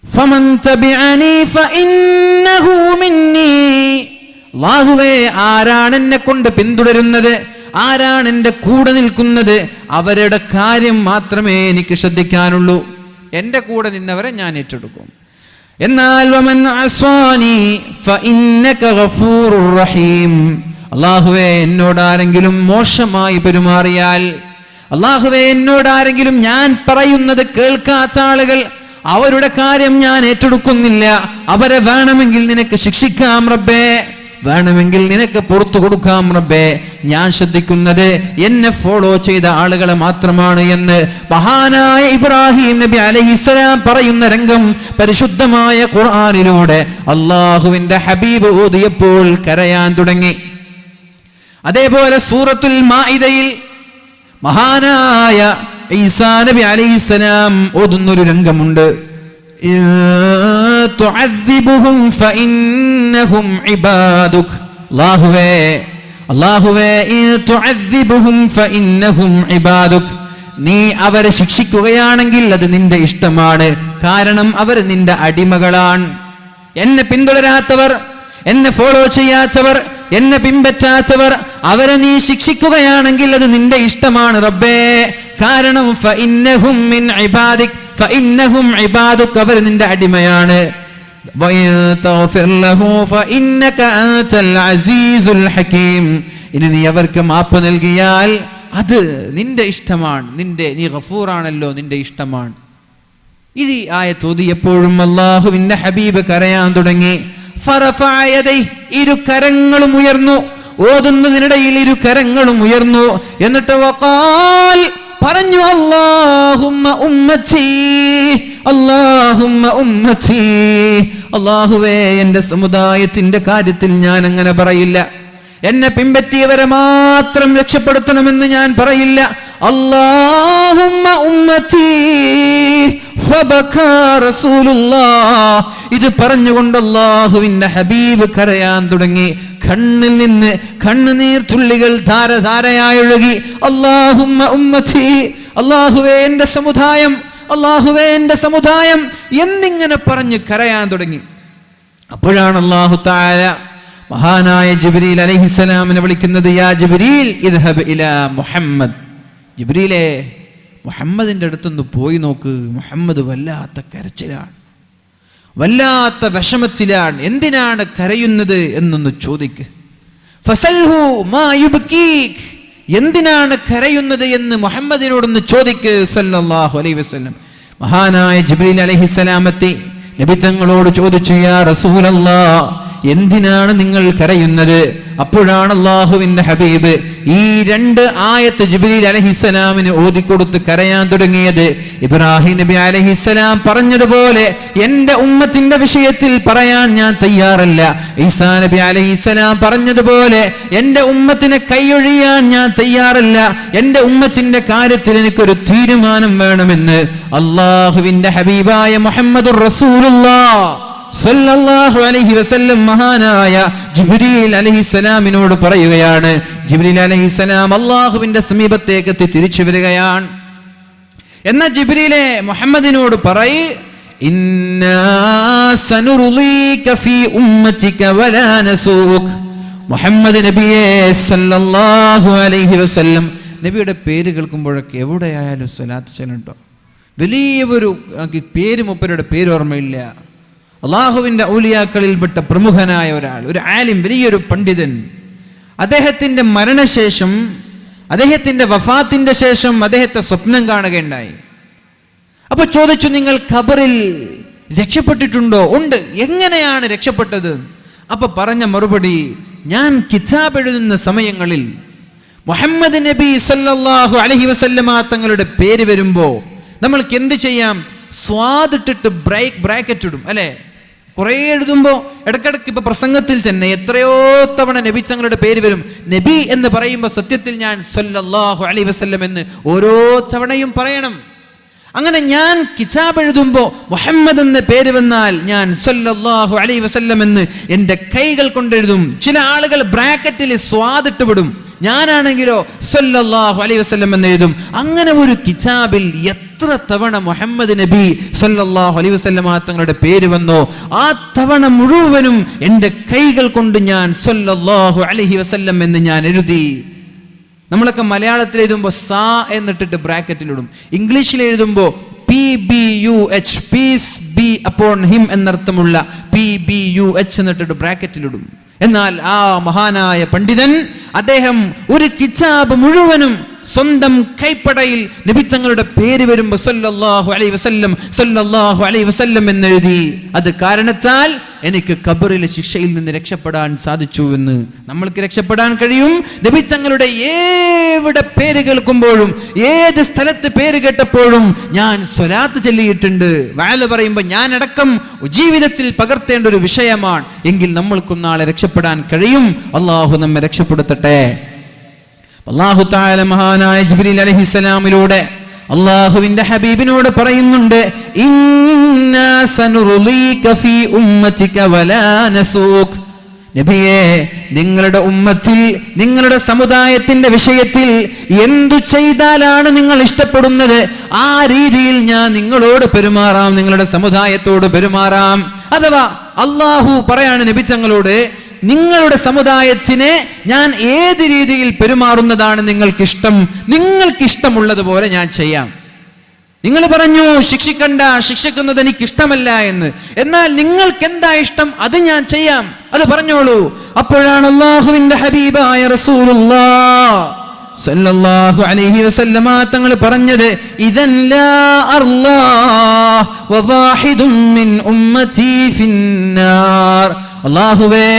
ഫമൻ തബിഅനി ഫഇന്നഹു മിന്നി. അല്ലാഹുവേ, ആരാണ് എന്നെ കൊണ്ട് പിന്തുടരുന്നത്, ആരാണ് എൻ്റെ കൂടെ നിൽക്കുന്നത്, അവരുടെ കാര്യം മാത്രമേ എനിക്ക് ശ്രദ്ധിക്കാനുള്ളൂ. എൻ്റെ കൂടെ നിന്നവരെ ഞാൻ ഏറ്റെടുക്കും. എന്നാൽ വമൻ അസ്വാനി ഫഇന്നക ഗഫൂറുർ റഹീം. അല്ലാഹുവേ, എന്നോടാരെങ്കിലും മോശമായി പെരുമാറിയാൽ, അല്ലാഹുവേ, എന്നോടാരെങ്കിലും ഞാൻ പറയുന്നത് കേൾക്കാത്ത ആളുകൾ, അവരുടെ കാര്യം ഞാൻ ഏറ്റെടുക്കുന്നില്ല. അവരെ വേണമെങ്കിൽ നിനക്ക് ശിക്ഷിക്കാം റബ്ബേ, വേണമെങ്കിൽ നിനക്ക് പുറത്തു കൊടുക്കാം റബ്ബേ. ഞാൻ ശ്രദ്ധിക്കുന്നത് എന്നെ ഫോളോ ചെയ്ത ആളുകളെ മാത്രമാണ് എന്ന് മഹാനായ ഇബ്രാഹിം നബി അലൈഹിസ്സലാം പറയുന്ന രംഗം പരിശുദ്ധമായ ഖുർആനിലൂടെ അള്ളാഹുവിന്റെ ഹബീബ് ഓതിയപ്പോൾ കരയാൻ തുടങ്ങി. അതേപോലെ സൂറത്തുൽ മാഇദയിൽ മഹാനായ ഈസാ നബി അലൈഹിസ്സലാം ഓതുന്നൊരു രംഗമുണ്ട്. തുഅദ്ദിബുഹും ഫഇന്നഹും ഇബാദുക. അല്ലാഹുവേ, തുഅദ്ദിബുഹും ഫഇന്നഹും ഇബാദുക. നീ അവരെ ശിക്ഷിക്കുകയാണെങ്കിൽ അത് നിന്റെ ഇഷ്ടമാണ്, കാരണം അവർ നിന്റെ അടിമകളാണ്. എന്നെ പിന്തുടരാത്തവർ, എന്നെ ഫോളോ ചെയ്യാത്തവർ, എന്നെ പിൻപറ്റാത്തവർ, അവരെ നീ ശിക്ഷിക്കുകയാണെങ്കിൽ അത് നിന്റെ ഇഷ്ടമാണ് റബ്ബേ, കാരണം ഫഇന്നഹും മിൻ ഇബാദിക്, ഫഇന്നഹും ഇബാദുക, അവർ നിന്റെ അടിമയാണ്. വയതഗ്ഫിർ ലഹു ഫഇന്നക അൻതൽ അസീസുൽ ഹകീം. ഇനി നീ അവർക്ക് മാപ്പ് നൽകിയാൽ അത് നിന്റെ ഇഷ്ടമാണ്, നീ ഗഫൂറാണല്ലോ, നിന്റെ ഇഷ്ടമാണ്. ഇത് ഈ ആയത്ത് ഓതിയപ്പോഴും അല്ലാഹുവിന്റെ ഹബീബ് കരയാൻ തുടങ്ങി. ഫറഫഅ യദൈഹി, ഇരു കരങ്ങളും ഉയർന്നു. ഓതുന്നതിനിടയിൽ ഇരു കരങ്ങളും ഉയർന്നു. എന്നിട്ട് വഖാൽ പറഞ്ഞു, അല്ലാഹുമ്മ ഉമ്മത്തി, അല്ലാഹുമ്മ ഉമ്മത്തി, അല്ലാഹുവേ എന്റെ സമുദായത്തിന്റെ കാര്യത്തിൽ ഞാൻ അങ്ങനെ പറയില്ല. എന്നെ പിൻപറ്റിയവരെ മാത്രം രക്ഷപ്പെടുത്തണമെന്ന് ഞാൻ പറയില്ല. അല്ലാഹുമ്മ ഉമ്മത്തി ഫബകാ റസൂലുള്ളാഹ്. ഇത് പറഞ്ഞുകൊണ്ട് അല്ലാഹുവിന്റെ ഹബീബ് കരയാൻ തുടങ്ങി. കണ്ണിൽ നിന്ന് കണ്ണുനീർ തുള്ളികൾ ധാരധാരയായി ഒഴുകി. അല്ലാഹുമ്മ ഉമ്മത്തി, അല്ലാഹുവേ എന്റെ സമുദായം, അല്ലാഹുവേ എന്റെ സമുദായം എന്നിങ്ങനെ പറഞ്ഞ് കരയാൻ തുടങ്ങി. അപ്പോഴാണ് അല്ലാഹു തആല മഹാനായ ജിബ്രീൽ അലൈഹിസ്സലാമിനെ വിളിക്കുന്നത്. യാ ജിബ്രീൽ ഇദ്ഹബ് ഇലാ മുഹമ്മദ്. ജിബ്രീലേ, മുഹമ്മദിന്റെ അടുത്തൊന്ന് പോയി നോക്ക്. മുഹമ്മദ് വല്ലാത്ത കരച്ചിലാണ്, വല്ലാത്ത വിഷമത്തിലാണ്. എന്തിനാണ് കരയുന്നത് എന്നൊന്ന് ചോദിക്ക്. ഫസൽഹു മാ യുബ്കീക്, എന്തിനാണ് കരയുന്നത് എന്ന് മുഹമ്മദിനോടൊന്ന് ചോദിക്ക് സല്ലല്ലാഹു അലൈഹി വസല്ലം. മഹാനായ ജിബ്രീൽ അലൈഹിസ്സലാമത്തെ നബി തങ്ങളോട് ചോദിച്ചു, യാ റസൂലല്ലാഹ്, എന്തിനാണ് നിങ്ങൾ കരയുന്നത്? അപ്പോഴാണ് അല്ലാഹുവിന്റെ ഹബീബ് ഈ 2 ആയത്ത് ജിബ്രീൽ അലൈഹിസ്സലാമിന് ഓതിക്കൊടുത്ത് കരയാൻ തുടങ്ങിയത്. ഇബ്രാഹിം നബി അലൈഹിസ്സലാം പറഞ്ഞതുപോലെ എന്റെ ഉമ്മത്തിന്റെ വിഷയത്തിൽ പറയാൻ ഞാൻ തയ്യാറല്ല. ഈസാ നബി അലൈഹിസ്സലാം പറഞ്ഞതുപോലെ എന്റെ ഉമ്മത്തിനെ കൈയൊഴിയാൻ ഞാൻ തയ്യാറല്ല. എന്റെ ഉമ്മത്തിന്റെ കാര്യത്തിൽ എനിക്കൊരു തീരുമാനം വേണമെന്ന് അല്ലാഹുവിന്റെ ഹബീബായ മുഹമ്മദുർ റസൂലുള്ളാഹ് സല്ലല്ലാഹു അലൈഹി വസല്ലം മഹാനായ ജിബ്രീൽ അലൈഹിസ്സലാമിനോട് പറയുകയാണ്. ജിബ്രീൽ അലൈഹിസ്സലാം അല്ലാഹുവിന്റെ സമീപത്തേക്ക് എത്തി തിരിച്ചു വരികയാണ്. എന്നാ ജിബ്രീലെ മുഹമ്മദിനോട് പറയ്, ഇന്നാ സനുർളീക ഫീ ഉമ്മതിക വലാ നസൂക്. മുഹമ്മദ് നബിയെ സല്ലല്ലാഹു അലൈഹി വസല്ലം, നബിയുടെ പേര് കേൾക്കുമ്പോഴൊക്കെ എവിടെയായാലും സ്വലാത്ത് ചൊല്ലട്ടോ. വലിയൊരു പേര്, മൂപ്പരുടെ പേര് ഓർമ്മയില്ല. അള്ളാഹുവിന്റെ ഔലിയാക്കളിൽപ്പെട്ട പ്രമുഖനായ ഒരാൾ, ഒരു ആലിം, വലിയൊരു പണ്ഡിതൻ. അദ്ദേഹത്തിന്റെ മരണശേഷം, അദ്ദേഹത്തിന്റെ വഫാത്തിന്റെ ശേഷം അദ്ദേഹത്തെ സ്വപ്നം കാണുകയുണ്ടായി. അപ്പൊ ചോദിച്ചു, നിങ്ങൾ ഖബറിൽ രക്ഷപ്പെട്ടിട്ടുണ്ടോ? ഉണ്ട്. എങ്ങനെയാണ് രക്ഷപ്പെട്ടത്? അപ്പൊ പറഞ്ഞ മറുപടി, ഞാൻ കിതാബ് എഴുതുന്ന സമയങ്ങളിൽ മുഹമ്മദ് നബി സല്ലല്ലാഹു അലൈഹി വസല്ലമ തങ്ങളുടെ പേര് വരുമ്പോ നമ്മൾക്ക് എന്ത് ചെയ്യാം? സ്വാദിട്ടിട്ട് ബ്രാക്കറ്റ് ഇടും, അല്ലെ? കുറെ എഴുതുമ്പോ ഇടക്കിടക്ക് ഇപ്പൊ പ്രസംഗത്തിൽ തന്നെ എത്രയോ തവണ നബി തങ്ങളുടെ പേര് വരും. നബി എന്ന് പറയുമ്പോൾ സത്യത്തിൽ ഞാൻ സല്ലല്ലാഹു അലൈഹി വസല്ലം എന്ന് ഓരോ തവണയും പറയണം. അങ്ങനെ ഞാൻ കിതാബ് എഴുതുമ്പോ മുഹമ്മദ് എന്ന പേര് വന്നാൽ ഞാൻ സല്ലല്ലാഹു അലൈഹി വസല്ലം എന്ന് എൻ്റെ കൈകൾ കൊണ്ടെഴുതും. ചില ആളുകൾ ബ്രാക്കറ്റിൽ സ്വാദിട്ട് വിടും, ഞാനാണെങ്കിലോ സല്ലല്ലാഹു അലൈഹി വസല്ലം എന്ന് എഴുതും. അങ്ങനെ ഒരു കിതാബിൽ എത്ര തവണ മുഹമ്മദ് നബി സല്ലല്ലാഹു അലൈഹി വസല്ലം തങ്ങളുടെ പേര് വന്നോ ആ തവണ മുഴുവനും എൻ്റെ കൈകൾ കൊണ്ട് ഞാൻ സല്ലല്ലാഹു അലൈഹി വസല്ലം എന്ന് ഞാൻ എഴുതി. നമ്മളൊക്കെ മലയാളത്തിൽ എഴുതുമ്പോൾ സാ എന്നിട്ടിട്ട് ബ്രാക്കറ്റിലിടും. ഇംഗ്ലീഷിൽ എഴുതുമ്പോൾ PBUH, peace be upon him എന്നർത്ഥമുള്ള PBUH എന്നിട്ടിട്ട് ബ്രാക്കറ്റിലിടും. എന്നാൽ ആ മഹാനായ പണ്ഡിതൻ, അദ്ദേഹം ഒരു കിതാബ് മുഴുവനും സ്വന്തം കൈപ്പടയിൽ നബി തങ്ങളുടെ പേര് വരുമ്പോൾ സല്ലല്ലാഹു അലൈഹി വസല്ലം, സല്ലല്ലാഹു അലൈഹി വസല്ലം എന്നെഴുതി. അത് കാരണത്താൽ എനിക്ക് ഖബറിലെ ശിക്ഷയിൽ നിന്ന് രക്ഷപ്പെടാൻ സാധിച്ചു എന്ന്. നമ്മൾക്ക് രക്ഷപ്പെടാൻ കഴിയും. നബി തങ്ങളുടെ എവിടെ പേര് കേൾക്കുമ്പോഴും, ഏത് സ്ഥലത്ത് പേര് കേട്ടപ്പോഴും ഞാൻ സ്വലാത്ത് ചൊല്ലിയിട്ടുണ്ട്. വഅല് പറയുമ്പോൾ ഞാൻ അടക്കം ജീവിതത്തിൽ പകർത്തേണ്ട ഒരു വിഷയമാണ്. എങ്കിൽ നമ്മൾക്കും നാളെ രക്ഷപ്പെടാൻ കഴിയും. അള്ളാഹു നമ്മെ രക്ഷപ്പെടുത്തട്ടെ. അല്ലാഹു തആല മഹാനായ ജിബ്രീൽ അലൈഹിസ്സലാമിലൂടെ അല്ലാഹുവിന്റെ ഹബീബിനോട് പറയുന്നുണ്ട്, ഇന്നാ സനുർളീക ഫീ ഉമ്മതിക വലാ നസൂക്. നബിയേ, നിങ്ങളുടെ ഉമ്മത്തിൽ, നിങ്ങളുടെ സമുദായത്തിന്റെ വിഷയത്തിൽ എന്തു ചെയ്താലാണ് നിങ്ങൾ ഇഷ്ടപ്പെടുന്നത് ആ രീതിയിൽ ഞാൻ നിങ്ങളോട് പെരുമാറാം, നിങ്ങളുടെ സമുദായത്തോട് പെരുമാറാം. അഥവാ അല്ലാഹു പറയാണ് നബി തങ്ങളോട്, നിങ്ങളുടെ സമുദായത്തിനെ ഞാൻ ഏത് രീതിയിൽ പെരുമാറുന്നതാണ് നിങ്ങൾക്കിഷ്ടം, നിങ്ങൾക്കിഷ്ടമുള്ളതുപോലെ ഞാൻ ചെയ്യാം. നിങ്ങൾ പറഞ്ഞു ശിക്ഷിക്കണ്ട, ശിക്ഷിക്കുന്നത് എനിക്ക് ഇഷ്ടമല്ല എന്ന്. എന്നാൽ നിങ്ങൾക്ക് എന്താ ഇഷ്ടം അത് ഞാൻ ചെയ്യാം, അത് പറഞ്ഞോളൂ. അപ്പോഴാണ് അല്ലാഹുവിന്റെ ഹബീബായ റസൂലുള്ളാഹ് സല്ലല്ലാഹു അലൈഹി വസല്ലമ തങ്ങൾ പറഞ്ഞത്, ഇദൻ ലാ അർലാഹ് വവാഹിദുൻ മിൻ ഉമ്മതി ഫിന്നാർ. അല്ലാഹുവേ,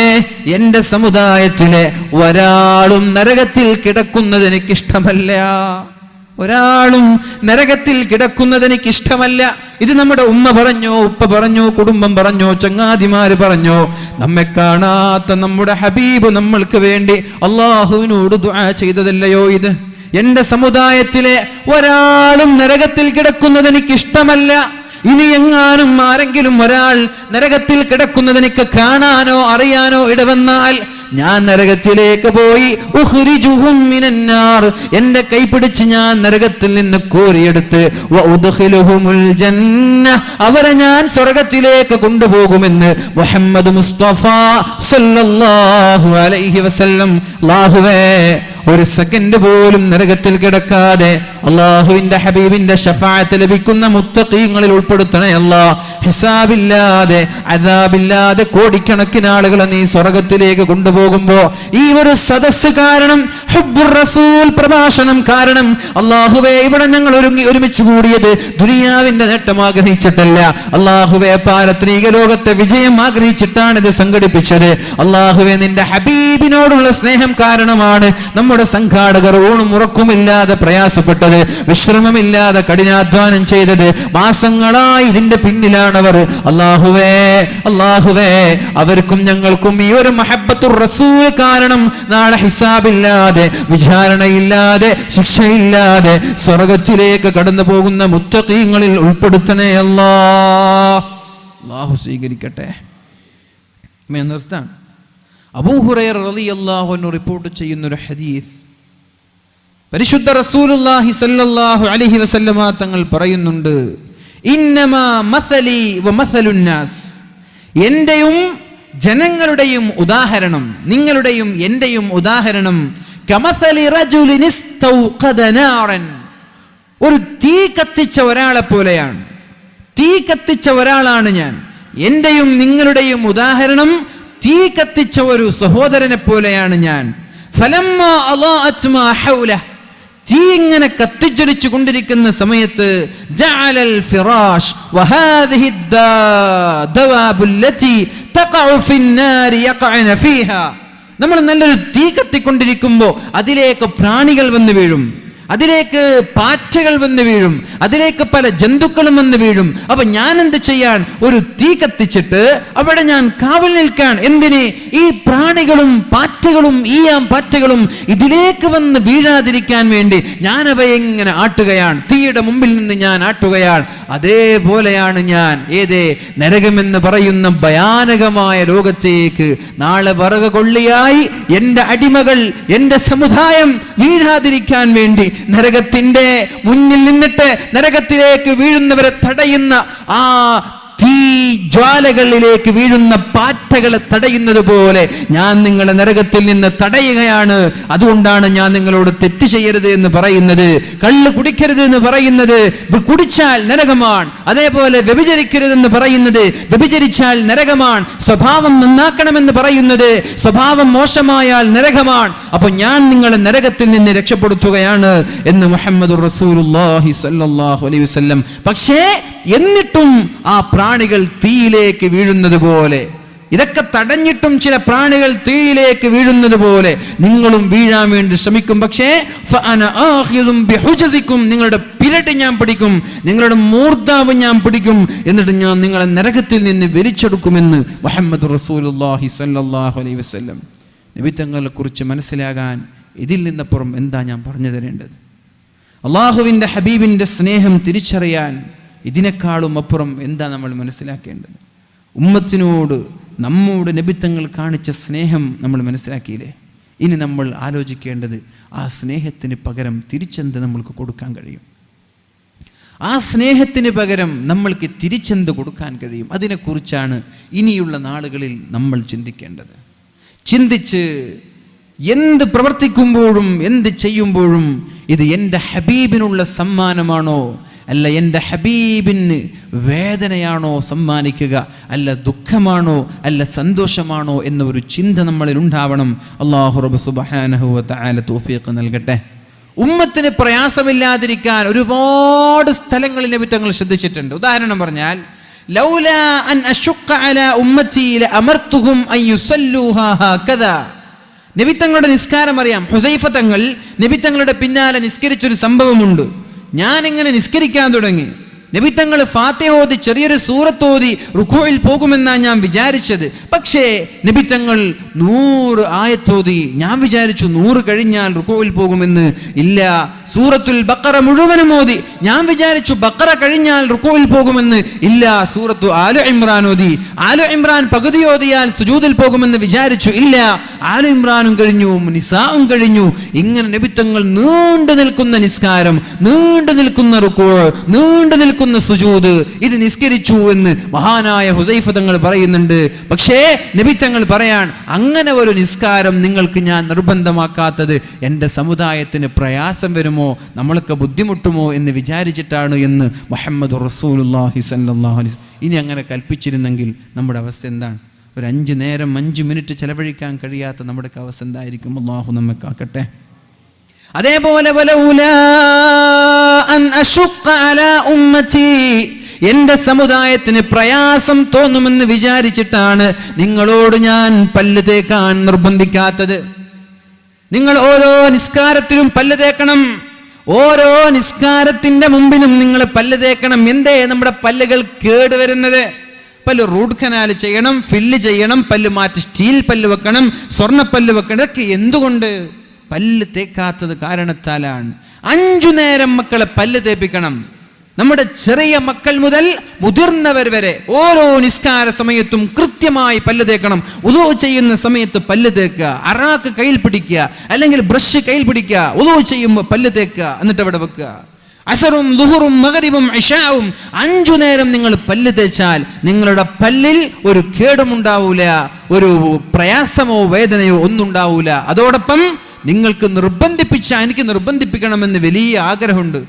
എന്റെ സമുദായത്തിലെ ഒരാളും നരകത്തിൽ കിടക്കുന്നത് എനിക്കിഷ്ടമല്ല. ഒരാളും നരകത്തിൽ കിടക്കുന്നത് എനിക്കിഷ്ടമല്ല. ഇത് നമ്മുടെ ഉമ്മ പറഞ്ഞോ, ഉപ്പ പറഞ്ഞോ, കുടുംബം പറഞ്ഞോ, ചങ്ങാതിമാര് പറഞ്ഞോ, നമ്മെ കാണാത്ത നമ്മുടെ ഹബീബ് നമ്മൾക്ക് വേണ്ടി അള്ളാഹുവിനോട് ദുആ ചെയ്തതല്ലയോ ഇത്? എന്റെ സമുദായത്തിലെ ഒരാളും നരകത്തിൽ കിടക്കുന്നത് എനിക്കിഷ്ടമല്ല. ഇനി എങ്ങാനും ആരെങ്കിലും ഒരാൾ നരകത്തിൽ കിടക്കുന്നത് എനിക്ക് കാണാനോ അറിയാനോ ഇടവന്നാൽ ഞാൻ നരകത്തിലേക്ക് പോയി ഉഖ്രിജുഹും മിനന്നാർ, എന്റെ കൈപിടിച്ച് ഞാൻ നരകത്തിൽ നിന്ന് കോരിയെടുത്ത് വഉദ്ഖിലുഹുമുൽ ജന്ന, അവരെ ഞാൻ സ്വർഗ്ഗത്തിലേക്ക് കൊണ്ടുപോകുമെന്ന് മുഹമ്മദ് മുസ്തഫ സല്ലല്ലാഹു അലൈഹി വസല്ലം. അല്ലാഹുവേ, ഒരു സെക്കൻഡ് പോലും നരകത്തിൽ കിടക്കാതെ അള്ളാഹുവിന്റെ ഹബീബിന്റെ ശഫാഅത്ത് ലഭിക്കുന്ന മുത്തഖീങ്ങളിൽ ഉൾപ്പെടുത്തണേ അല്ലാഹ്. ഹിസാബില്ലാതെ അദാബില്ലാതെ കോടിക്കണക്കിന് ആളുകളെ നീ സ്വർഗ്ഗത്തിലേക്ക് കൊണ്ടുപോകുമ്പോ ഈ ഒരു സദസ്സ് കാരണം, ഹുബ്ബുർ റസൂൽ പ്രഭാഷണം കാരണം, അള്ളാഹുവേ, ഇവിടെ ഞങ്ങൾ ഒരുമിച്ച് കൂടിയത് ദുനിയാവിന്റെ നേട്ടം ആഗ്രഹിച്ചിട്ടല്ല. അള്ളാഹുവേ, പാരത്രിക ലോകത്തെ വിജയം ആഗ്രഹിച്ചിട്ടാണ് ഇത് സംഘടിപ്പിച്ചത്. അള്ളാഹുവേ, നിന്റെ ഹബീബിനോടുള്ള സ്നേഹം കാരണമാണ് നമ്മുടെ സംഘാടകർ ഊണും ഉറക്കുമില്ലാതെ പ്രയാസപ്പെട്ടത്, വിശ്രമമില്ലാതെ കഠിനാധ്വാനം ചെയ്തത്. മാസങ്ങളായി ഇതിന്റെ പിന്നിലാണവർ. അല്ലാഹുവേ, അല്ലാഹുവേ, അവർക്കും ഞങ്ങൾക്കും ഈ ഒരു മഹബ്ബത്തുർ റസൂൽ കാരണം നാളെ ഹിസാബില്ലാതെ, വിചാരണയില്ലാതെ, ശിക്ഷയില്ലാതെ സ്വർഗ്ഗത്തിലേക്ക് കടന്നു പോകുന്ന മുത്തഖീങ്ങളിൽ ഉൾപ്പെടുത്തണേ അല്ലാഹ്. അല്ലാഹു സ്വീകരിക്കട്ടെ. നിർത്താൻ അബൂ ഹുറൈറ റളിയല്ലാഹു അൻഹു റിപ്പോർട്ട് ചെയ്യുന്ന ഒരു ഹദീസ്, പരിശുദ്ധ റസൂലുള്ളാഹി സ്വല്ലല്ലാഹു അലൈഹി വസല്ലമ തങ്ങൾ പറയുന്നുണ്ട്, ഇന്നമാ മസലി വമസലുൻ നാസ്, എന്റെയും ജനങ്ങളുടെയും ഉദാഹരണം, നിങ്ങളുടെയും എന്റെയും ഉദാഹരണം, കമസലി റജുലിൻ ഇസ്തൗഖദ നാറൻ, ഒരു തീ കത്തിച്ച ഒരാളെ പോലെയാണ്. തീ കത്തിച്ച ഒരാളാണ് ഞാൻ. എന്റെയും നിങ്ങളുടെയും ഉദാഹരണം തീ കത്തിച്ച ഒരു സഹോദരനെ പോലെയാണ് ഞാൻ. ഫലമ്മാ അളാഅത് മാ ഹൗലഹ, തീ ഇങ്ങനെ കത്തിജ്വലിച്ചു കൊണ്ടിരിക്കുന്ന സമയത്ത്, ജഅലൽ ഫിറാഷ് വഹാദിഹി ദവാബുല്ലതി തഖഉ ഫിന്നാരി യഖഅന ഫീഹാ, നമ്മൾ നല്ലൊരു തീ കത്തിക്കൊണ്ടിരിക്കുമ്പോൾ അതിലേക്ക് പ്രാണികൾ വന്ന് വീഴും, അതിലേക്ക് പാറ്റകൾ വന്ന് വീഴും, അതിലേക്ക് പല ജന്തുക്കളും വന്ന് വീഴും. അപ്പൊ ഞാൻ എന്ത് ചെയ്യാൻ? ഒരു തീ കത്തിച്ചിട്ട് അവിടെ ഞാൻ കാവൽ നിൽക്കാൻ. എന്തിന്? ഈ പ്രാണികളും പാറ്റകളും പാറ്റകളും ഇതിലേക്ക് വന്ന് വീഴാതിരിക്കാൻ വേണ്ടി ഞാൻ അവയെ എങ്ങനെ ആട്ടുകയാണ്, തീയുടെ മുമ്പിൽ നിന്ന് ഞാൻ ആട്ടുകയാണ്. അതേപോലെയാണ് ഞാൻ നരകമെന്ന് പറയുന്ന ഭയാനകമായ ലോകത്തേക്ക് നാളെ വറക കൊള്ളിയായി എന്റെ അടിമകൾ, എന്റെ സമുദായം വീഴാതിരിക്കാൻ വേണ്ടി നരകത്തിന്റെ മുന്നിൽ നിന്നിട്ട് നരകത്തിലേക്ക് വീഴുന്നവരെ തടയുന്ന ആ തീ ജ്വാലകളിലേക്ക് വീഴുന്ന പാറ്റകളെ തടയുന്നത് പോലെ ഞാൻ നിങ്ങളെ നരകത്തിൽ നിന്ന് തടയുകയാണ്. അതുകൊണ്ടാണ് ഞാൻ നിങ്ങളോട് തെറ്റ് ചെയ്യരുത് എന്ന് പറയുന്നത്, കള്ള് കുടിക്കരുത് എന്ന് പറയുന്നത്, കുടിച്ചാൽ നരകമാണ്. അതേപോലെ വ്യഭിചരിക്കരുതെന്ന് പറയുന്നത്, വ്യഭിചരിച്ചാൽ നരകമാണ്. സ്വഭാവം നന്നാക്കണമെന്ന് പറയുന്നത്, സ്വഭാവം മോശമായാൽ നരകമാണ്. അപ്പൊ ഞാൻ നിങ്ങളെ നരകത്തിൽ നിന്ന് രക്ഷപ്പെടുത്തുകയാണ് എന്ന് മുഹമ്മദുർ റസൂലുള്ളാഹി സ്വല്ലല്ലാഹു അലൈഹി വസല്ലം. പക്ഷേ എന്നിട്ടും ആ പ്രാണികൾ തീയിലേക്ക് വീഴുന്നത് പോലെ, ഇതൊക്കെ തടഞ്ഞിട്ടും ചില പ്രാണികൾ തീയിലേക്ക് വീഴുന്നത് പോലെ നിങ്ങളും വീഴാൻ വേണ്ടി ശ്രമിക്കും. പക്ഷേ നിങ്ങളുടെ പിരട്ടി ഞാൻ പിടിക്കും, നിങ്ങളുടെ മൂർധാവ് ഞാൻ പിടിക്കും, എന്നിട്ട് ഞാൻ നിങ്ങളെ നരകത്തിൽ നിന്ന് വലിച്ചെടുക്കുമെന്ന് മുഹമ്മദ് റസൂലുള്ളാഹി സ്വല്ലല്ലാഹു അലൈഹി വസല്ലം. നബി തങ്ങളെ കുറിച്ച് മനസ്സിലാകാൻ ഇതിൽ നിന്നപ്പുറം എന്താ ഞാൻ പറഞ്ഞു തരേണ്ടത്? അള്ളാഹുവിൻ്റെ ഹബീബിൻ്റെ സ്നേഹം തിരിച്ചറിയാൻ ഇതിനേക്കാളും അപ്പുറം എന്താ നമ്മൾ മനസ്സിലാക്കേണ്ടത്? ഉമ്മത്തിനോട് നമ്മോട് നബിത്തങ്ങൾ കാണിച്ച സ്നേഹം നമ്മൾ മനസ്സിലാക്കിയില്ലേ? ഇനി നമ്മൾ ആലോചിക്കേണ്ടത് ആ സ്നേഹത്തിന് പകരം തിരിച്ചെന്ത് നമ്മൾക്ക് കൊടുക്കാൻ കഴിയും? ആ സ്നേഹത്തിന് പകരം നമ്മൾക്ക് തിരിച്ചെന്ത് കൊടുക്കാൻ കഴിയും? അതിനെക്കുറിച്ചാണ് ഇനിയുള്ള നാളുകളിൽ നമ്മൾ ചിന്തിക്കേണ്ടത്. ചിന്തിച്ച് എന്ത് പ്രവർത്തിക്കുമ്പോഴും എന്ത് ചെയ്യുമ്പോഴും ഇത് എൻ്റെ ഹബീബിനുള്ള സമ്മാനമാണോ, അല്ല എൻ്റെ ഹബീബിന് വേദനയാണോ സമ്മാനിക്കുക, അല്ല ദുഃഖമാണോ, അല്ല സന്തോഷമാണോ എന്നൊരു ചിന്ത നമ്മളിൽ ഉണ്ടാവണം. അല്ലാഹു റബ്ബ് സുബ്ഹാനഹു വ തആല തൗഫീഖ് നൽകട്ടെ. ഉമ്മത്തിന് പ്രയാസമില്ലാതിരിക്കാൻ ഒരുപാട് സ്ഥലങ്ങളിൽ നബി തങ്ങൾ ശ്രദ്ധിച്ചിട്ടുണ്ട്. ഉദാഹരണം പറഞ്ഞാൽ ലൗലാ അൻ അശുഖ അലാ ഉമ്മത്തി ലഅമർതുഹും അൻ യുസല്ലൂഹാ ഹകദാ. നബി തങ്ങളുടെ നിസ്കാരം അറിയാം. ഹുസൈഫ തങ്ങൾ നബി തങ്ങളുടെ പിന്നാലെ നിസ്കരിച്ചൊരു സംഭവമുണ്ട്. ഞാൻ ഇങ്ങനെ നിസ്കരിക്കാൻ തുടങ്ങി. നബി തങ്ങൾ ഫാത്തിഹ ഓതി ചെറിയൊരു സൂറത്ത് ഓതി റുകൂഇൽ പോകുമെന്നാണ് ഞാൻ വിചാരിച്ചത്. പക്ഷേ നബി തങ്ങൾ 100 ആയത്തോതി. ഞാൻ വിചാരിച്ചു 100 കഴിഞ്ഞാൽ റുകൂഇൽ പോകുമെന്ന്. ഇല്ല, സൂറത്തുൽ ബഖറ മുഴുവനും ഓതി. ഞാൻ വിചാരിച്ചു ബഖറ കഴിഞ്ഞാൽ റുകൂഇൽ പോകുമെന്ന്. ഇല്ല, സൂറത്തു ആലു ഇമ്രാൻ ഓതി. ആലു ഇമ്രാൻ പകുതി ഓതിയാൽ സുജൂദിൽ പോകുമെന്ന് വിചാരിച്ചു. ഇല്ല, ആലു ഇമ്രാനും കഴിഞ്ഞു, നിസാഉം കഴിഞ്ഞു. ഇങ്ങനെ നബി തങ്ങൾ നീണ്ടു നിൽക്കുന്ന നിസ്കാരം, നീണ്ടു നിൽക്കുന്ന റുകൂഅ്, നീണ്ടു നിൽക്കുന്ന സുജൂദ്, ഇത് നിസ്കരിച്ചു എന്ന് മഹാനായ ഹുസൈഫ തങ്ങൾ പറയുന്നുണ്ട്. പക്ഷേ നബി തങ്ങൾ പറയാൻ, അങ്ങനെ ഒരു നിസ്കാരം നിങ്ങൾക്ക് ഞാൻ നിർബന്ധമാക്കാത്തത് എൻ്റെ സമുദായത്തിന് പ്രയാസം വരുമോ, നമ്മളൊക്കെ ബുദ്ധിമുട്ടുമോ എന്ന് വിചാരിച്ചിട്ടാണ് എന്ന് മുഹമ്മദ് റസൂലുള്ളാഹി സ്വല്ലല്ലാഹു അലൈഹി വസല്ലം. ഇനി അങ്ങനെ കൽപ്പിച്ചിരുന്നെങ്കിൽ നമ്മുടെ അവസ്ഥ എന്താണ്? ഒരു 5 നേരം 5 മിനിറ്റ് ചെലവഴിക്കാൻ കഴിയാത്ത നമ്മുടെ അവസ്ഥ എന്തായിരിക്കും? അല്ലാഹു നമ്മെ കാക്കട്ടെ. അതേപോലെ വലൗലാ അൻ അശുഖ അലാ ഉമ്മത്തി, എൻ്റെ സമുദായത്തിന് പ്രയാസം തോന്നുമെന്ന് വിചാരിച്ചിട്ടാണ് നിങ്ങളോട് ഞാൻ പല്ല് തേക്കാൻ നിർബന്ധിക്കാത്തത്. നിങ്ങൾ ഓരോ നിസ്കാരത്തിലും പല്ല് തേക്കണം. ഓരോ നിസ്കാരത്തിന്റെ മുമ്പിനും നിങ്ങൾ പല്ല് തേക്കണം. എന്തേ നമ്മുടെ പല്ലുകൾ കേടുവരുന്നത്? പല്ല് റൂട്ട് കനാൽ ചെയ്യണം, ഫില്ല് ചെയ്യണം, പല്ല് മാറ്റി സ്റ്റീൽ പല്ല് വെക്കണം, സ്വർണ്ണപ്പല്ല് വെക്കണം. ഇതൊക്കെ എന്തുകൊണ്ട്? പല്ല് തേക്കാത്തത് കാരണത്താലാണ്. 5 നേരം മക്കളെ പല്ല് തേപ്പിക്കണം. നമ്മുടെ ചെറിയ മക്കൾ മുതൽ മുതിർന്നവർ വരെ ഓരോ നിസ്കാര സമയത്തും കൃത്യമായി പല്ല് തേക്കണം. ഉളൂ ചെയ്യുന്ന സമയത്ത് പല്ല് തേക്കുക, അറാക്ക് കയ്യിൽ പിടിക്കുക, അല്ലെങ്കിൽ ബ്രഷ് കയ്യിൽ പിടിക്കുക. ഉളൂ ചെയ്യുമ്പോൾ പല്ല് തേക്കുക, എന്നിട്ട് അവിടെ വെക്കുക. അസറും ദുഹറും മഗ്രിബും ഇശാവും 5 നേരം നിങ്ങൾ പല്ല് തേച്ചാൽ നിങ്ങളുടെ പല്ലിൽ ഒരു കേടുമുണ്ടാവൂല, ഒരു പ്രയാസമോ വേദനയോ ഒന്നും ഉണ്ടാവൂല. അതോടൊപ്പം നിങ്ങൾക്ക് നിർബന്ധിപ്പിച്ച, എനിക്ക് നിർബന്ധിപ്പിക്കണമെന്ന് വലിയ ആഗ്രഹമുണ്ട്.